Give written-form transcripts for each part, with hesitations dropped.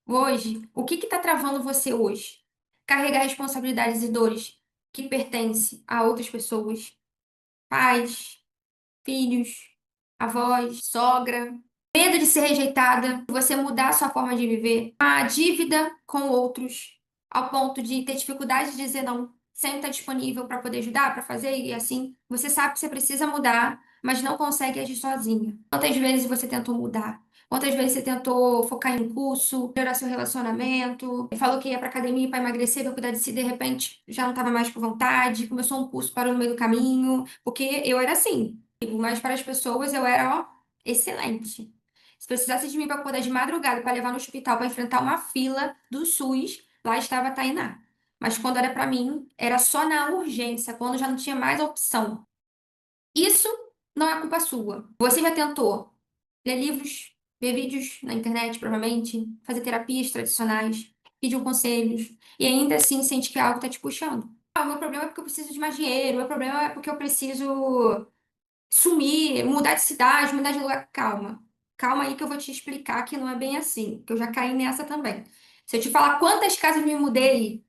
Hoje, o que está travando você hoje? Carregar responsabilidades e dores que pertencem a outras pessoas, pais, filhos, avós, sogra, medo de ser rejeitada, você mudar a sua forma de viver, a dívida com outros, ao ponto de ter dificuldade de dizer não, sempre estar disponível para poder ajudar, para fazer e assim, você sabe que você precisa mudar, mas não consegue agir sozinha. Quantas vezes você tentou mudar? Quantas vezes você tentou focar em um curso, melhorar seu relacionamento, falou que ia para academia para emagrecer, para cuidar de si, de repente já não estava mais com vontade, começou um curso, parou no meio do caminho, porque eu era assim. Mas para as pessoas eu era, ó, excelente. Se precisasse de mim para acordar de madrugada para levar no hospital para enfrentar uma fila do SUS, lá estava a Tainá. Mas quando era para mim, era só na urgência, quando já não tinha mais opção. Isso não é culpa sua. Você já tentou ler livros, ver vídeos na internet, provavelmente, fazer terapias tradicionais, pedir conselhos, e ainda assim sente que algo está te puxando. Ah, o meu problema é porque eu preciso de mais dinheiro, o meu problema é porque eu preciso sumir, mudar de cidade, mudar de lugar. Calma. Calma aí que eu vou te explicar que não é bem assim, que eu já caí nessa também. Se eu te falar quantas casas me mudei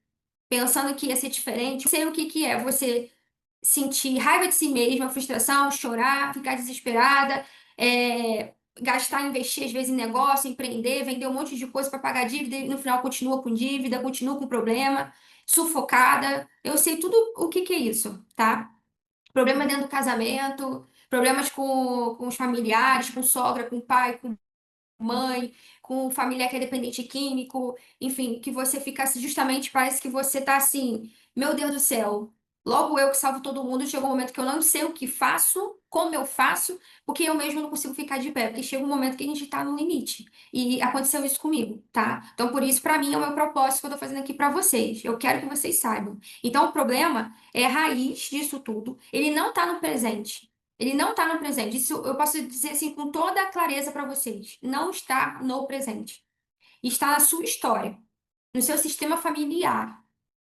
pensando que ia ser diferente, eu sei o que que é você sentir raiva de si mesma, frustração, chorar, ficar desesperada, gastar, investir às vezes em negócio, empreender, vender um monte de coisa para pagar dívida e no final continua com dívida, continua com problema, sufocada. Eu sei tudo o que que é isso, tá? Problema dentro do casamento, problemas com os familiares, com sogra, com pai, com mãe, com familiar que é dependente químico, enfim, que você fica assim, justamente parece que você tá assim, meu Deus do céu, logo eu que salvo todo mundo, chegou um momento que eu não sei o que faço, como eu faço, porque eu mesmo não consigo ficar de pé, porque chega um momento que a gente tá no limite. E aconteceu isso comigo, tá? Então, por isso, pra mim, é o meu propósito que eu tô fazendo aqui pra vocês. Eu quero que vocês saibam. Então, o problema é a raiz disso tudo. Ele não tá no presente. Ele não está no presente. Isso eu posso dizer assim com toda a clareza para vocês. Não está no presente. Está na sua história, no seu sistema familiar,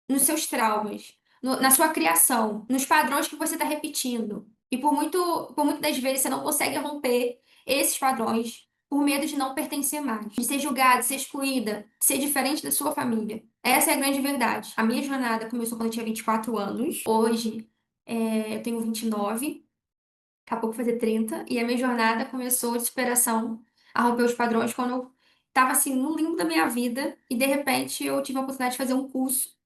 nos seus traumas, na sua criação, nos padrões que você está repetindo. E por muitas das vezes você não consegue romper esses padrões por medo de não pertencer mais, de ser julgada, de ser excluída, de ser diferente da sua família. Essa é a grande verdade. A minha jornada começou quando eu tinha 24 anos. Hoje, eu tenho 29. Daqui a pouco fazer 30, e a minha jornada começou de superação a romper os padrões quando eu estava assim no limbo da minha vida e de repente eu tive a oportunidade de fazer um curso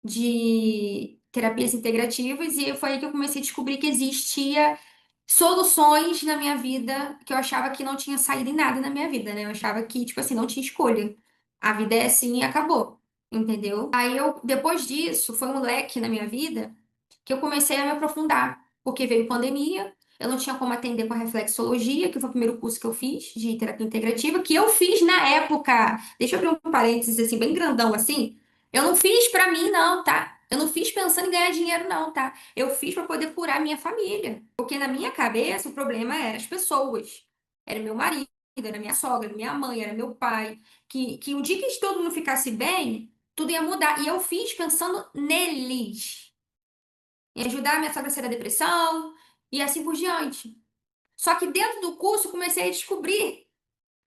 de terapias integrativas e foi aí que eu comecei a descobrir que existia soluções na minha vida que eu achava que não tinha saída em nada na minha vida, né? Eu achava que, tipo assim, não tinha escolha. A vida é assim e acabou, entendeu? Aí eu, depois disso, foi um leque na minha vida que eu comecei a me aprofundar, porque veio pandemia, eu não tinha como atender com a reflexologia, que foi o primeiro curso que eu fiz de terapia integrativa, que eu fiz na época. Deixa eu abrir um parênteses assim, bem grandão assim. Eu não fiz pra mim, não, tá? Eu não fiz pensando em ganhar dinheiro, não, tá? Eu fiz pra poder curar minha família. Porque na minha cabeça o problema era as pessoas. Era meu marido, era minha sogra, era minha mãe, era meu pai. Que o dia que todo mundo ficasse bem, tudo ia mudar. E eu fiz pensando neles em ajudar a minha sogra a sair da depressão e assim por diante. Só que dentro do curso eu comecei a descobrir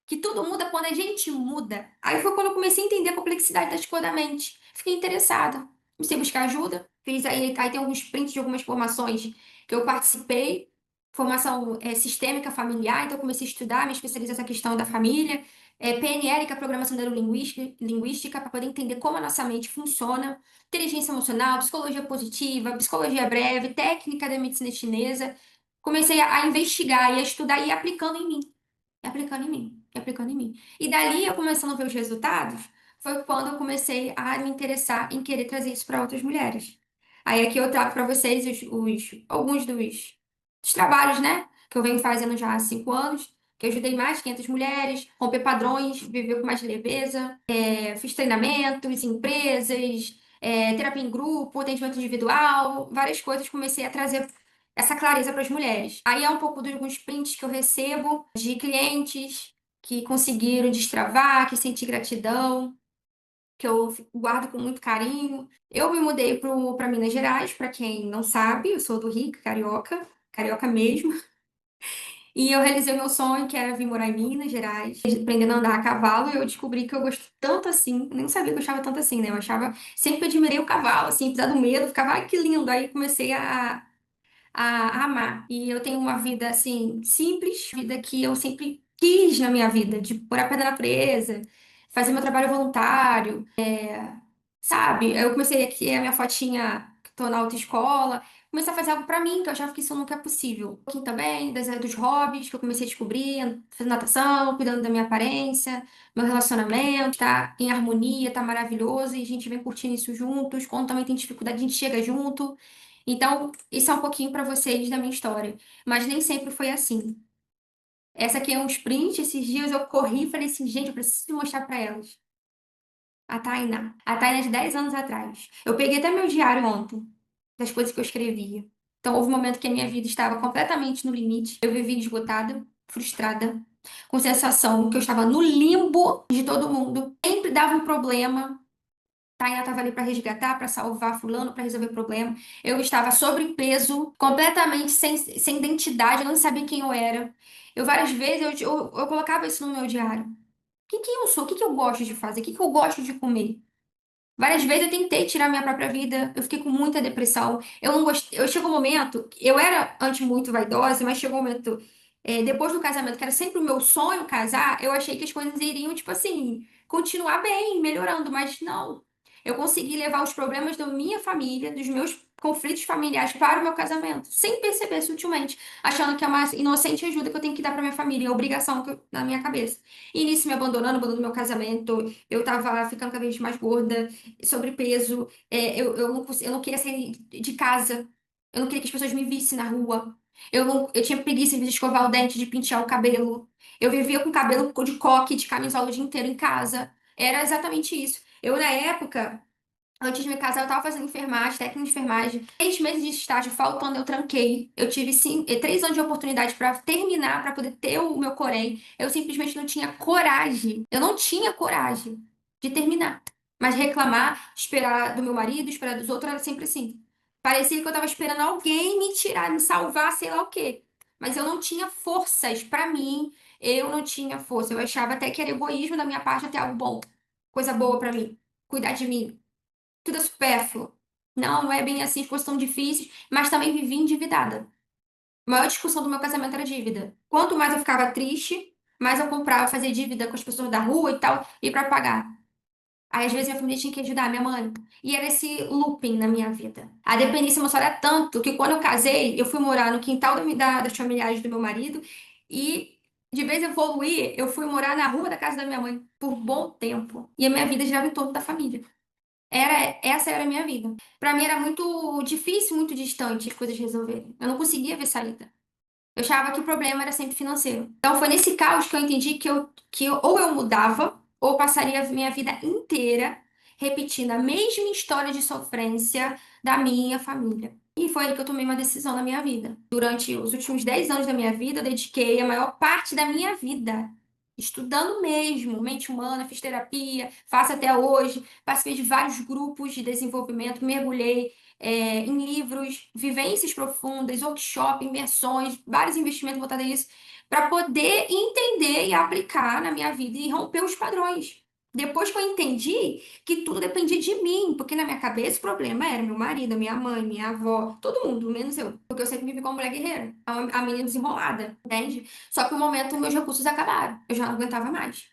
que tudo muda quando a gente muda. Aí foi quando eu comecei a entender a complexidade das coisas da mente. Fiquei interessada. Comecei a buscar ajuda. Fiz aí tem alguns prints de algumas formações que eu participei. Formação sistêmica familiar, então eu comecei a estudar, me especializar nessa questão da família. PNL, que é a programação neurolinguística, para poder entender como a nossa mente funciona. Inteligência emocional, psicologia positiva, psicologia breve, técnica da medicina chinesa. Comecei a investigar e a estudar e ir aplicando em mim e aplicando em mim, e aplicando em mim. E dali, eu começando a ver os resultados, foi quando eu comecei a me interessar em querer trazer isso para outras mulheres. Aí aqui eu trago para vocês alguns dos trabalhos, né, que eu venho fazendo já há 5 anos, que eu ajudei mais de 500 mulheres, romper padrões, viver com mais leveza, fiz treinamentos em empresas, terapia em grupo, atendimento individual, várias coisas comecei a trazer essa clareza para as mulheres. Aí é um pouco de alguns prints que eu recebo de clientes que conseguiram destravar, que senti gratidão, que eu guardo com muito carinho. Eu me mudei para Minas Gerais, para quem não sabe, eu sou do Rio, carioca, carioca mesmo. E eu realizei o meu sonho, que era vir morar em Minas Gerais, aprendendo a andar a cavalo, e eu descobri que eu gosto tanto assim. Eu nem sabia que eu gostava tanto assim, né? Eu achava, sempre admirei o cavalo, assim, apesar do medo, ficava, ai, que lindo. Aí comecei a amar. E eu tenho uma vida, assim, simples, vida que eu sempre quis na minha vida, de morar perto da natureza, fazer meu trabalho voluntário, sabe? Eu comecei aqui a minha fotinha, que tô na autoescola, comecei a fazer algo pra mim, que eu achava que isso nunca é possível. Um pouquinho também dos hobbies que eu comecei a descobrir, fazendo natação, cuidando da minha aparência, meu relacionamento, tá em harmonia, tá maravilhoso, e a gente vem curtindo isso juntos. Quando também tem dificuldade, a gente chega junto. Então, isso é um pouquinho pra vocês da minha história. Mas nem sempre foi assim. Essa aqui é um sprint, esses dias eu corri e falei assim, gente, eu preciso mostrar pra elas. A Tainá. A Tainá de 10 anos atrás. Eu peguei até meu diário ontem, das coisas que eu escrevia. Então, houve um momento que a minha vida estava completamente no limite. Eu vivia esgotada, frustrada, com sensação que eu estava no limbo de todo mundo. Sempre dava um problema. Tainá estava ali para resgatar, para salvar fulano, para resolver problema. Eu estava sobrepeso, completamente sem identidade, eu não sabia quem eu era. Eu várias vezes eu colocava isso no meu diário. O que que eu sou? O que que eu gosto de fazer? O que que eu gosto de comer? Várias vezes eu tentei tirar minha própria vida, eu fiquei com muita depressão. Eu não gostei, eu chegou um momento, eu era antes muito vaidosa, mas chegou um momento, depois do casamento, que era sempre o meu sonho casar, eu achei que as coisas iriam, tipo assim, continuar bem, melhorando, mas não. Eu consegui levar os problemas da minha família, dos meus conflitos familiares para o meu casamento, sem perceber sutilmente, achando que é uma inocente ajuda que eu tenho que dar para minha família, é obrigação na minha cabeça. E nisso me abandonando meu casamento, eu tava ficando cada vez mais gorda, sobrepeso, eu não queria sair de casa, eu não queria que as pessoas me vissem na rua, eu tinha preguiça de escovar o dente, de pentear o cabelo, eu vivia com cabelo de coque, de camisola o dia inteiro em casa, era exatamente isso. Eu, na época, antes de me casar, eu tava fazendo enfermagem, técnica de enfermagem. 6 meses de estágio faltando, eu tranquei. Eu tive 3 anos de oportunidade para terminar, para poder ter o meu Corém. Eu simplesmente não tinha coragem. Eu não tinha coragem de terminar. Mas reclamar, esperar do meu marido, esperar dos outros, era sempre assim. Parecia que eu tava esperando alguém me tirar, me salvar, sei lá o quê. Mas eu não tinha forças para mim. Eu não tinha força. Eu achava até que era egoísmo da minha parte até algo bom. Coisa boa para mim. Cuidar de mim, tudo é supérfluo. Não, não é bem assim, as coisas são difíceis, mas também vivi endividada. A maior discussão do meu casamento era dívida. Quanto mais eu ficava triste, mais eu comprava, fazia dívida com as pessoas da rua e tal, e para pagar. Aí, às vezes, minha família tinha que ajudar minha mãe. E era esse looping na minha vida. A dependência emocional era tanto que quando eu casei, eu fui morar no quintal das familiares do meu marido e, de vez em evoluir, eu fui morar na rua da casa da minha mãe por bom tempo. E a minha vida girava em torno da família. Essa era a minha vida. Pra mim era muito difícil, muito distante as coisas resolverem. Eu não conseguia ver saída. Eu achava que o problema era sempre financeiro. Então foi nesse caos que eu entendi ou eu mudava, ou eu passaria a minha vida inteira repetindo a mesma história de sofrência da minha família. E foi aí que eu tomei uma decisão na minha vida. Durante os últimos 10 anos da minha vida, eu dediquei a maior parte da minha vida estudando mesmo, mente humana, fiz terapia, faço até hoje, participei de vários grupos de desenvolvimento, mergulhei em livros, vivências profundas, workshop, imersões, vários investimentos voltados a isso, para poder entender e aplicar na minha vida e romper os padrões. Depois que eu entendi que tudo dependia de mim, porque na minha cabeça o problema era meu marido, minha mãe, minha avó, todo mundo, menos eu. Porque eu sempre me vi como mulher guerreira, a menina desenrolada, entende? Só que no momento meus recursos acabaram, eu já não aguentava mais,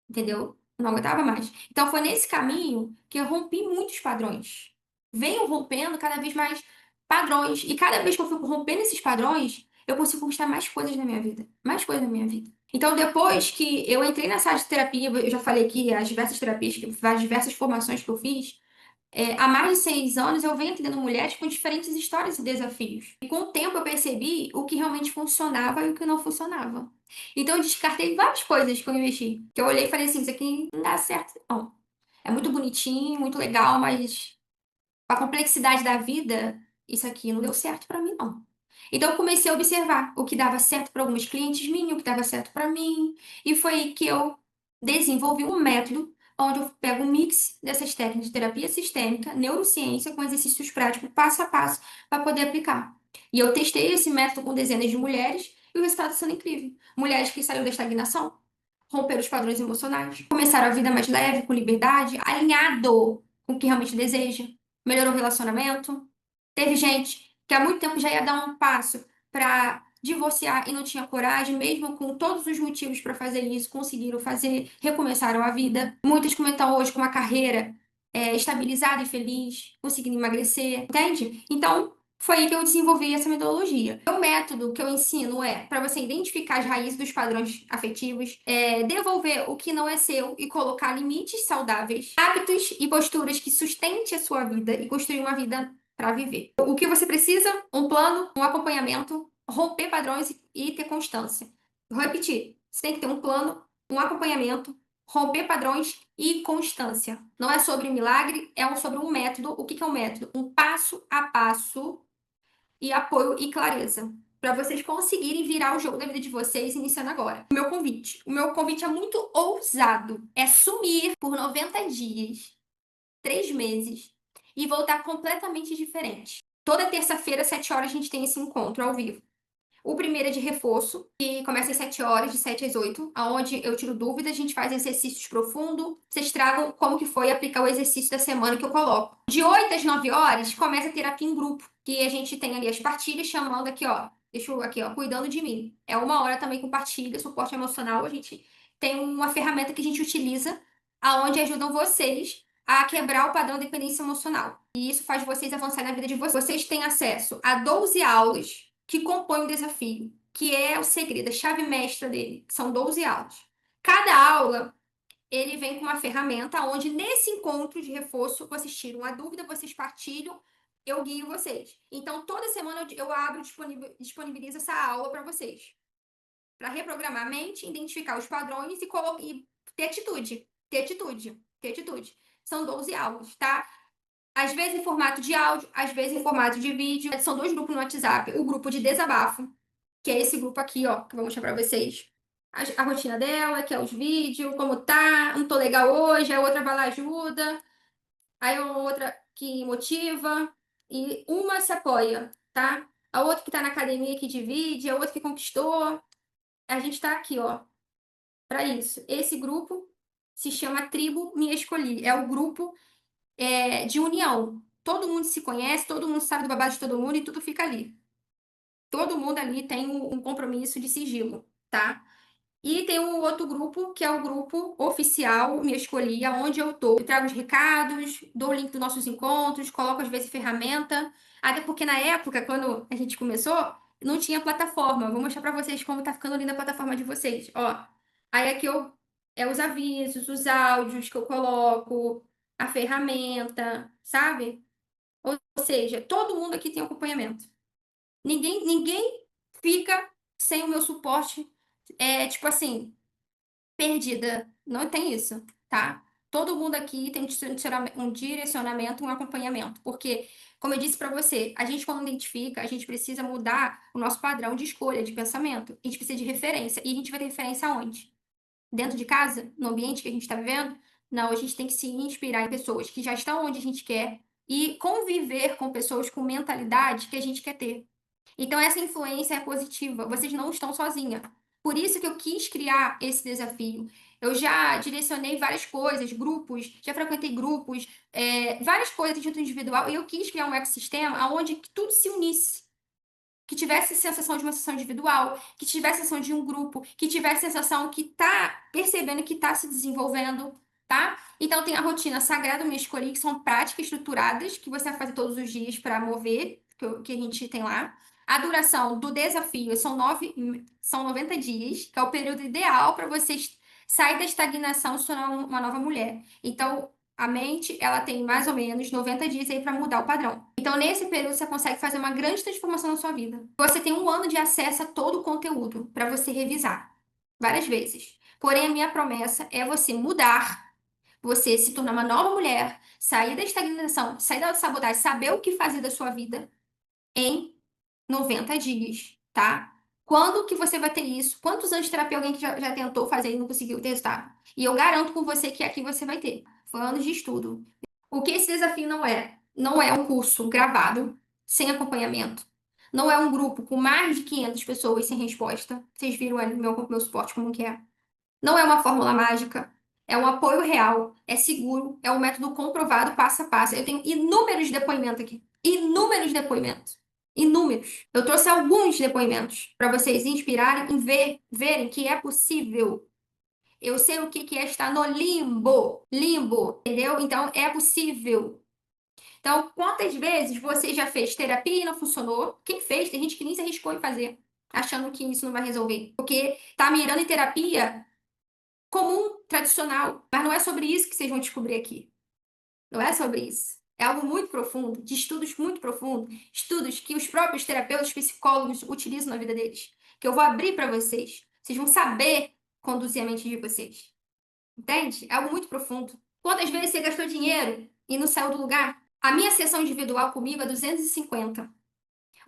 entendeu? Não aguentava mais. Então foi nesse caminho que eu rompi muitos padrões. Venho rompendo cada vez mais padrões. E cada vez que eu fico rompendo esses padrões, eu consigo conquistar mais coisas na minha vida. Mais coisas na minha vida. Então, depois que eu entrei nessa área de terapia, eu já falei que as diversas terapias, as diversas formações que eu fiz, há mais de 6 anos eu venho atendendo mulheres com diferentes histórias e desafios. E com o tempo eu percebi o que realmente funcionava e o que não funcionava. Então eu descartei várias coisas que eu investi. Que eu olhei e falei assim, isso aqui não dá certo, não. É muito bonitinho, muito legal, mas a complexidade da vida, isso aqui não deu certo pra mim, não. Então eu comecei a observar o que dava certo para alguns clientes minhas, o que dava certo para mim, e foi aí que eu desenvolvi um método onde eu pego um mix dessas técnicas de terapia sistêmica, neurociência, com exercícios práticos, passo a passo, para poder aplicar. E eu testei esse método com dezenas de mulheres, E o resultado está sendo incrível. Mulheres que saíram da estagnação, romperam os padrões emocionais, começaram a vida mais leve, com liberdade, alinhado com o que realmente deseja, melhorou o relacionamento. Teve gente que há muito tempo já ia dar um passo para divorciar e não tinha coragem, mesmo com todos os motivos para fazer isso, conseguiram fazer, recomeçaram a vida. Muitas comentam hoje com uma carreira estabilizada e feliz, conseguindo emagrecer, entende? Então, foi aí que eu desenvolvi essa metodologia. O método que eu ensino é para você identificar as raízes dos padrões afetivos, devolver o que não é seu e colocar limites saudáveis, hábitos e posturas que sustente a sua vida e construir uma vida para viver. O que você precisa? Um plano, um acompanhamento, romper padrões e ter constância. Vou repetir: você tem que ter um plano, um acompanhamento, romper padrões e constância. Não é sobre milagre, sobre um método. O que que é um método? Um passo a passo e apoio e clareza. Para vocês conseguirem virar o jogo da vida de vocês, iniciando agora. O meu convite. O meu convite é muito ousado. É sumir por 90 dias, 3 meses, e voltar completamente diferente. Toda terça-feira, 7 horas, a gente tem esse encontro ao vivo. O primeiro é de reforço, que começa às 7 horas, de 7 às 8, onde eu tiro dúvidas, a gente faz exercícios profundos. Vocês tragam como que foi aplicar o exercício da semana que eu coloco. De 8 às 9 horas, começa a terapia em grupo, que a gente tem ali as partilhas chamando aqui, ó. Deixa eu aqui, ó, cuidando de mim. É 1 hora também com partilha, suporte emocional. A gente tem uma ferramenta que a gente utiliza, aonde ajudam vocês a quebrar o padrão de dependência emocional. E isso faz vocês avançarem na vida de vocês. Vocês têm acesso a 12 aulas que compõem o desafio, que é o segredo, a chave mestra dele. São 12 aulas. Cada aula, ele vem com uma ferramenta onde, nesse encontro de reforço, vocês tiram uma dúvida, vocês partilham, eu guio vocês. Então, toda semana eu abro, disponibilizo essa aula para vocês. Para reprogramar a mente, identificar os padrões e ter atitude. Ter atitude. Ter atitude. São 12 aulas, tá? Às vezes em formato de áudio, às vezes em formato de vídeo. São 2 grupos no WhatsApp. O grupo de desabafo, que é esse grupo aqui, ó, que eu vou mostrar pra vocês. A rotina dela, que é os vídeos, como tá, não tô legal hoje, a outra vai lá ajuda, aí a outra que motiva, e uma se apoia, tá? A outra que tá na academia que divide, a outra que conquistou. A gente tá aqui, ó, pra isso. Esse grupo se chama Tribo Me Escolhi. É o grupo de união. Todo mundo se conhece, todo mundo sabe do babado de todo mundo e tudo fica ali. Todo mundo ali tem um compromisso de sigilo, tá? E tem um outro grupo, que é o grupo oficial, Me Escolhi, aonde eu tô. Eu trago os recados, dou o link dos nossos encontros, coloco às vezes ferramenta. Até porque na época, quando a gente começou, não tinha plataforma. Vou mostrar pra vocês como tá ficando linda a plataforma de vocês. Ó, aí aqui os avisos, os áudios que eu coloco, a ferramenta, sabe? Ou seja, todo mundo aqui tem acompanhamento. Ninguém fica sem o meu suporte, tipo assim, perdida. Não tem isso, tá? Todo mundo aqui tem um direcionamento, um acompanhamento. Porque, como eu disse pra você, a gente quando identifica, a gente precisa mudar o nosso padrão de escolha, de pensamento. A gente precisa de referência. E a gente vai ter referência aonde? Dentro de casa? No ambiente que a gente está vivendo? Não, a gente tem que se inspirar em pessoas que já estão onde a gente quer e conviver com pessoas com mentalidade que a gente quer ter. Então, essa influência é positiva. Vocês não estão sozinhas. Por isso que eu quis criar esse desafio. Eu já direcionei várias coisas, grupos, já frequentei grupos, várias coisas dentro do individual, e eu quis criar um ecossistema onde tudo se unisse. Que tivesse sensação de uma sessão individual, que tivesse sensação de um grupo, que tivesse sensação que tá percebendo que tá se desenvolvendo, tá? Então tem a rotina sagrada, me escolhi, que são práticas estruturadas que você vai fazer todos os dias para mover, que a gente tem lá. A duração do desafio são 90 dias, que é o período ideal para você sair da estagnação e se tornar uma nova mulher. Então, a mente, ela tem mais ou menos 90 dias aí para mudar o padrão. Então, nesse período, você consegue fazer uma grande transformação na sua vida. Você tem 1 ano de acesso a todo o conteúdo para você revisar várias vezes. Porém, a minha promessa é você mudar, você se tornar uma nova mulher, sair da estagnação, sair da sabotagem, saber o que fazer da sua vida em 90 dias, tá? Quando que você vai ter isso? Quantos anos de terapia alguém que já tentou fazer e não conseguiu ter resultado? E eu garanto com você que aqui você vai ter. Foi anos de estudo. O que esse desafio não é? Não é um curso gravado, sem acompanhamento. Não é um grupo com mais de 500 pessoas sem resposta. Vocês viram ali meu suporte como que é. Não é uma fórmula mágica. É um apoio real, é seguro, é um método comprovado passo a passo. Eu tenho inúmeros depoimentos aqui. Inúmeros depoimentos. Inúmeros. Eu trouxe alguns depoimentos para vocês inspirarem em verem que é possível. Eu sei o que é estar no limbo. Limbo, entendeu? Então é possível. Então, quantas vezes você já fez terapia e não funcionou? Quem fez? Tem gente que nem se arriscou em fazer, achando que isso não vai resolver. Porque tá mirando em terapia comum, tradicional. Mas não é sobre isso que vocês vão descobrir aqui. Não é sobre isso. É algo muito profundo, de estudos muito profundos, estudos que os próprios terapeutas, psicólogos utilizam na vida deles, que eu vou abrir para vocês. Vocês vão saber conduzir a mente de vocês. Entende? É algo muito profundo. Quantas vezes você gastou dinheiro e não saiu do lugar? A minha sessão individual comigo é 250.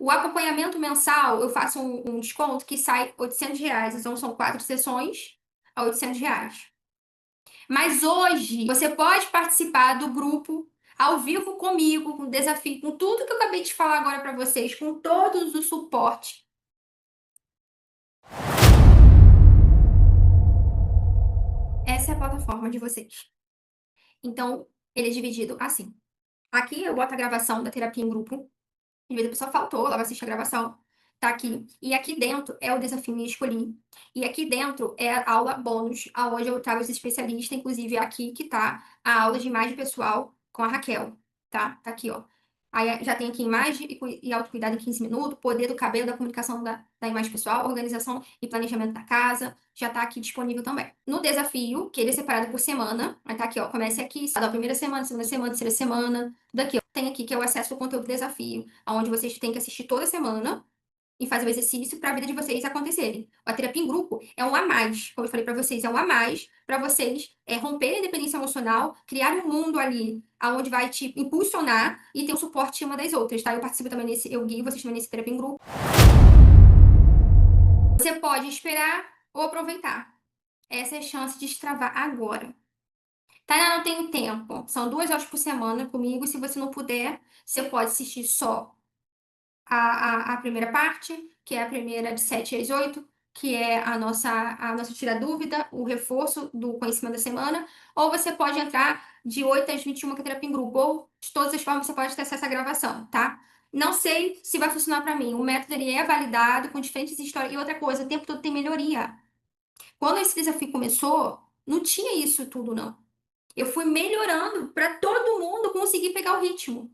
O acompanhamento mensal, eu faço um desconto que sai R$ 800. Então, são 4 sessões a R$ 800. Mas hoje você pode participar do grupo ao vivo comigo, com desafio, com tudo que eu acabei de falar agora para vocês, com todos o suporte. Essa é a plataforma de vocês. Então, ele é dividido assim. Aqui eu boto a gravação da terapia em grupo. Às vezes a pessoa faltou, ela vai assistir a gravação. Tá aqui. E aqui dentro é o desafio que eu escolhi. E aqui dentro é a aula bônus, aonde eu trago os especialistas, inclusive aqui que tá a aula de imagem pessoal com a Raquel, tá? Tá aqui, ó. Aí já tem aqui imagem e autocuidado em 15 minutos, poder do cabelo, da comunicação da imagem pessoal, organização e planejamento da casa, já tá aqui disponível também. No desafio, que ele é separado por semana, vai tá aqui, ó, comece aqui, da primeira semana, segunda semana, terceira semana, tudo aqui, ó. Tem aqui que é o acesso ao conteúdo do desafio, onde vocês têm que assistir toda semana e fazer o exercício para a vida de vocês acontecerem. A terapia em grupo é um a mais, como eu falei para vocês, é um a mais para vocês romperem a dependência emocional, criar um mundo ali onde vai te impulsionar e ter um suporte uma das outras, tá? Eu participo também nesse, eu guio vocês também nesse terapia em grupo. Você pode esperar ou aproveitar. Essa é a chance de destravar agora. Tá, não tenho tempo. São 2 horas por semana comigo. Se você não puder, você pode assistir só a primeira parte, que é a primeira de 7 às 8, que é a nossa tira dúvida, o reforço do conhecimento da semana, ou você pode entrar de 8 às 21, que é terapia em grupo, ou de todas as formas você pode ter acesso à gravação, tá? Não sei se vai funcionar para mim. O método ele é validado com diferentes histórias. E outra coisa, o tempo todo tem melhoria. Quando esse desafio começou, não tinha isso tudo, não. Eu fui melhorando para todo mundo conseguir pegar o ritmo,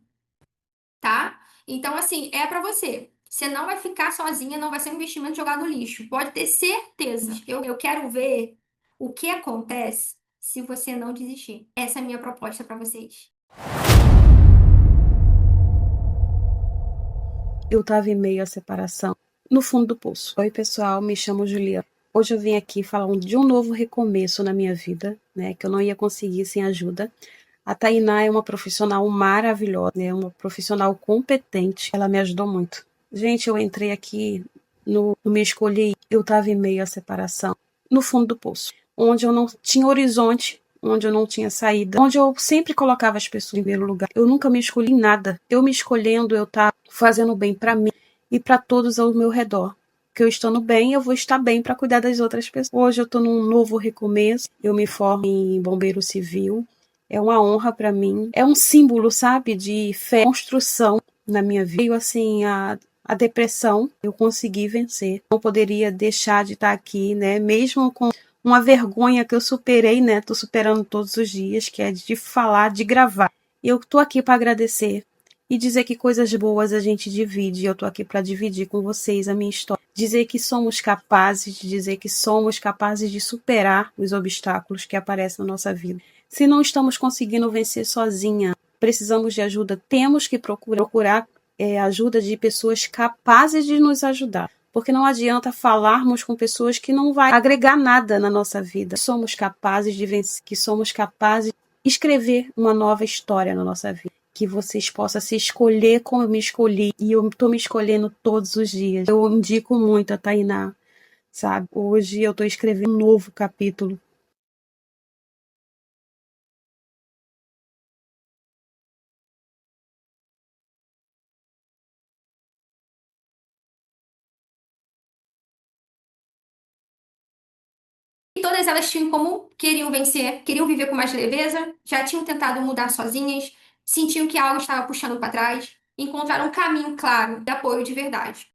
tá? Então, assim, é para você. Você não vai ficar sozinha, não vai ser um investimento jogado no lixo. Pode ter certeza. Eu quero ver o que acontece se você não desistir. Essa é a minha proposta para vocês. Eu estava em meio à separação, no fundo do poço. Oi, pessoal, me chamo Juliana. Hoje eu vim aqui falar de um novo recomeço na minha vida, né, que eu não ia conseguir sem ajuda. A Tainá é uma profissional maravilhosa, né, uma profissional competente. Ela me ajudou muito. Gente, eu entrei aqui no Me Escolhi, eu estava em meio à separação, no fundo do poço, onde eu não tinha horizonte, onde eu não tinha saída, onde eu sempre colocava as pessoas em primeiro lugar. Eu nunca me escolhi em nada. Eu me escolhendo, eu estava fazendo bem para mim e para todos ao meu redor. Que eu estando bem, eu vou estar bem para cuidar das outras pessoas. Hoje eu estou num novo recomeço. Eu me formo em bombeiro civil. É uma honra para mim. É um símbolo, sabe, de fé, construção na minha vida. Veio assim a depressão, eu consegui vencer. Não poderia deixar de estar aqui, né? Mesmo com uma vergonha que eu superei, né? Tô superando todos os dias, que é de falar, de gravar. E eu tô aqui para agradecer e dizer que coisas boas a gente divide. Eu tô aqui para dividir com vocês a minha história. Dizer que somos capazes, dizer que somos capazes de superar os obstáculos que aparecem na nossa vida. Se não estamos conseguindo vencer sozinha, precisamos de ajuda, temos que procurar ajuda de pessoas capazes de nos ajudar. Porque não adianta falarmos com pessoas que não vai agregar nada na nossa vida. Somos capazes de vencer, que somos capazes de escrever uma nova história na nossa vida. Que vocês possam se escolher como eu me escolhi. E eu estou me escolhendo todos os dias. Eu indico muito a Tainá, sabe? Hoje eu estou escrevendo um novo capítulo. todas elas tinham em comum, queriam vencer, queriam viver com mais leveza, já tinham tentado mudar sozinhas, sentiam que algo estava puxando para trás, e encontraram um caminho claro de apoio de verdade.